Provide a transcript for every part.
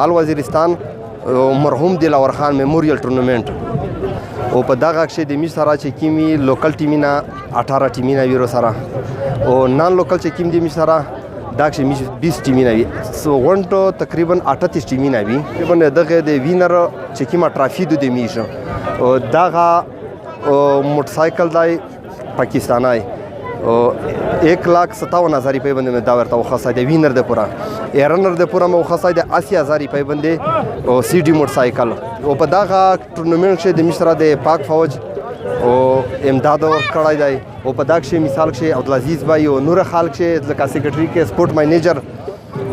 الوزیرستان مرحوم دلاور خان میموریل ټورنمنت او په دغه کې د میش سره چې کیمی لوکل ټیمینا 18 ټیمینا ویرو سره او نان لوکل چې کیم د میش سره دا کې میش 20 ټیمینا وی سو غونټو تقریبا 38 ټیمینا وی تقریبا دغه د وینر چې کیما ټرافی د میش او دغه موټر سایکل دای پاکستانای 1,57,000 روپۍ باندې مې دا ورته وخصه د وینر د پوره ایرنر د پوره مې وخصه د 80,000 روپۍ باندې او سی ډي موټر سایکل او په دغه ټورنمنټ کې د مشره د پاک فوج او امداد ورکړای دی او په دغه کې مثال کې عبدالعزیز بھائی او نور خالق چې د سیکریټری کې سپورت مینیجر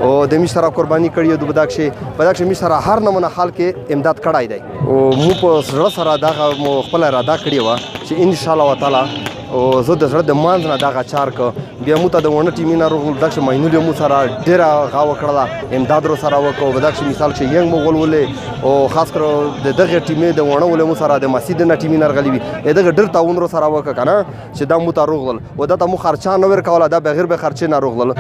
او د مشره قرباني کړی د بدک کې مشره هر نمونه حال کې امداد کړای دی او مو په سره سره دغه مو خپل اراده کړی و چې ان شاء الله تعالی او زه د زړه د مانځ نه دغه چار که بیا مو ته د ونه ټیمې نه روغل دغه مینول مو سره ډېره غاوه کړله امداد رو سره وکړو په دغه مثال چې ینګ مو ولولې او خاص کر د دغه ټیمې د ونه ولې مو سره د مسجد نه ټیمې نه رغلی وي دغه ډېر تاون رو سره وکړه کنه چې دا مو ته روغل او دا ته مو خرچا نه ورکوله دا بغیر به خرچې نه روغل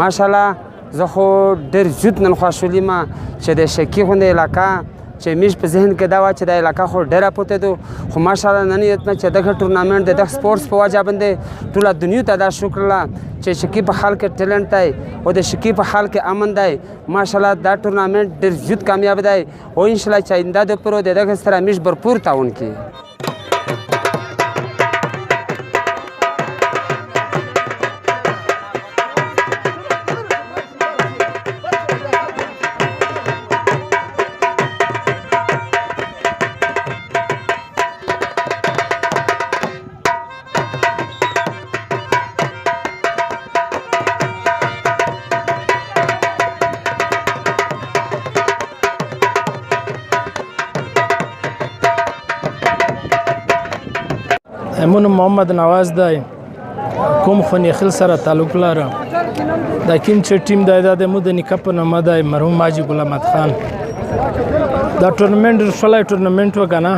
ماشاءالله زه خو ډېر زیات نن خوشحال یم چې د شکی غوندې علاقه چې میش په ذهن کې دا وه چې دا علاقه خو ډېره پوته دو خو ماشاءالله نن یتنه چې دغه ټورنامنټ د دغه سپورټس په وجه باندې ټوله دنیا ته دا شکر له چې شکی په حال کې ټیلنټ دی او د شکی په حال کې امن دی ماشاءالله دا ټورنامنټ ډېر زیات کامیاب دی او انشاءالله چې آینده د پرو د دغه سره میش برپور تعاون کوي امون محمد نواز دی کوم خونی خل سره تعلق لري دا کیم چې ټیم دی د مدني کپ نه مدای مرحوم ماجی ګل احمد خان دا ټورنمنټ فلای ټورنمنټ وکنه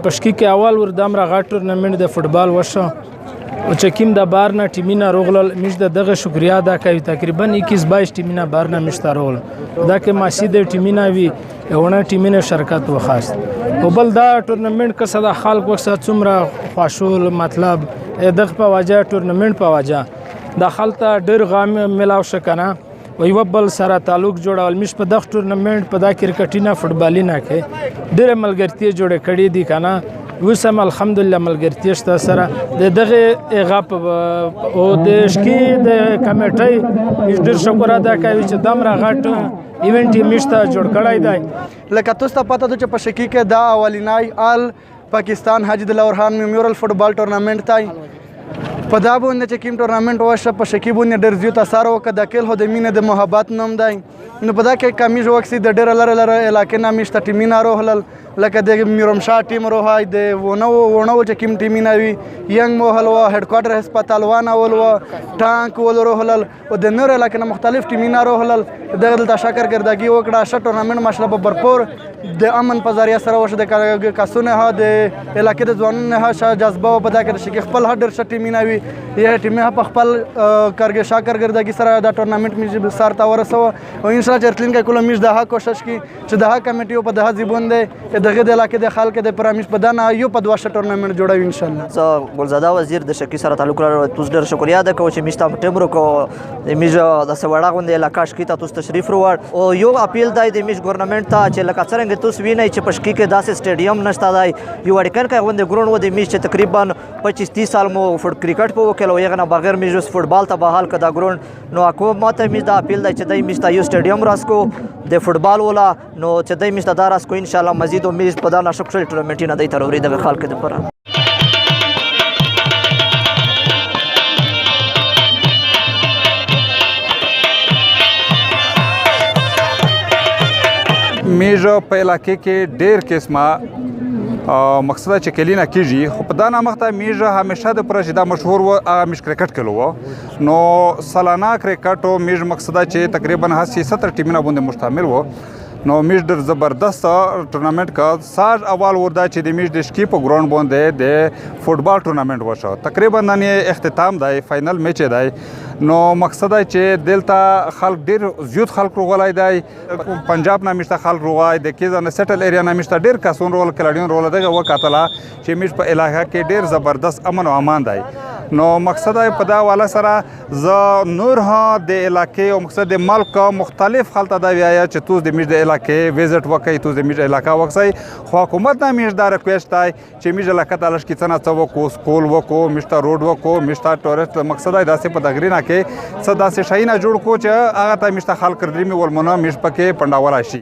پښکی کې اول ور دمر غا ټورنمنټ د فوتبال وشو او چې کیم د بار نه ټیمینا روغل مش دغه شکریا ادا کوي تقریبا 21-22 ټیمینا بار نه مشته روغل دا کې ماشي د ټیمینا وی ونه ټیمینا شرکت وخاص او بل دا ټورنمنټ که صدا خلک وسه څومره خوشول مطلب دغه په وجه ټورنمنټ په وجه د خلته ډیر غام ملاو شکنه و یو بل سره تعلق جوړول مش په دغه ټورنمنټ په دا کرکټینا فوتبالینه کې ډیر ملګرتي جوړه کړي دي کنه وسم الحمدلله ملګرتي شته سره دغه غاپ او د شکی د کمیټي ډیر شکر ادا کوي چې دمر غټ ایونت یې مشته جوړ کړی دی لکه تاسو ته پته ده چې په شکی کې دا اولینای آل پاکستان حاجی دلاور خان میموریل فوتبال ټورنمنټ تای په دا باندې چې کوم ټورنمنټ وشه په شکی باندې ډېر زیات اثر وکړ د کل هو د مینه د محبت نوم دی نو په دا کې کمی جو وکسي د ډېر لره علاقې نه مشته ټیمینا روهلل لکه د میرمشاه ټیم روهای د ونه چې کوم ټیمینا وی ینګ موهل و هډ کوارټر هسپتال وانه ول و ټانک ول روهلل او د نور علاقې نه مختلف ټیمینا روهلل دغه دلته شکر ګردګي وکړه ش ټورنمنټ ماشله په برپور د امن په ذریعہ سره وشه د کاسونه ها د علاقې د ځوانانو ها جذبه په دا کې شکی خپل هډر ش ټیمینا وی یې ټیمه په خپل کارګه شاکر ګردګي سره دا ټورنمنټ می سار تا ورسو او ان شاء الله چرتلین کې کوم میش د کوشش کی چې د کمیټیو په دغه زیبون دی دغه د علاقې د خلک د پرامش په دنه یو په دوه ټورنمنټ جوړوي ان شاء الله زه ګلزاده وزیر د شکی سره تعلق لرم تاسو ډیر شکریا ده چې میشته ټیمرو کو میش د سوړه غوند علاقې شکی ته تاسو تشریف وروړ او یو اپیل دی د میش ګورنمنت ته چې لکه څنګه تاسو وینئ چې پشکی کې داسې سټیډیم نشته دی یو اړیکن کې غوند ګرون و د میش چې تقریبا 25-30 سال مو کرکټ په وکړو یغه نه بغیر میش فوتبال ته بحال کدا ګرون نو حکومت میش دا اپیل دی چې د میشته یو سټیډیم راسکو د فوتبال ولا نو چې د میشته دار راسکو ان شاء الله مزید میز په دا ناشک شوي ټورنمنټ نه دی تر اوري دغه خلکو دپاره میژ په علاقې کې ډېر قسمه مقصده چې کلینا کیږي خو په دا نامخته میژ همیشه د پوره چې دا مشهور و هغه میژ کرکټ کلو و نو سالانه کرکټ او میژ مقصده چې تقریبا 70 ټیمونه باندې مشتمل و نو میژ ډېر زبردست ټورنمنټ کا ساج اول وردا چې د میژ د شکی په ګراوند باندې د فوټبال ټورنمنټ وشو تقریبا نن اختتام دی فائنل میچ دی نو مقصد چې دلته خلک ډیر زیات خلک روغلای دی پنجاب نامشته خلک روغای د کیزن سټل ایریا نامشته ډیر کسون رول کلاډین رول دغه وکاتله چې میژ په علاقه کې ډیر زبردست امن او امان دی نو مقصد په دا والا سره ز نور ها د علاقې او مقصد د ملک مختلف خلک دا ویایا چې توس د میژ د علاقې وزټ وکړي توس د میژ علاقه وکړي خو حکومت نه میژ دا ریکوست دی چې میژ علاقه تلش کې څنګه څو کو سکول وکو میشته روډ وکو میشته ټورست مقصد دا سه په دغرینا کې صدا سه شاینه جوړ کو چې هغه ته میشته خلک کړی می ولمنه میش پکې پنداول شي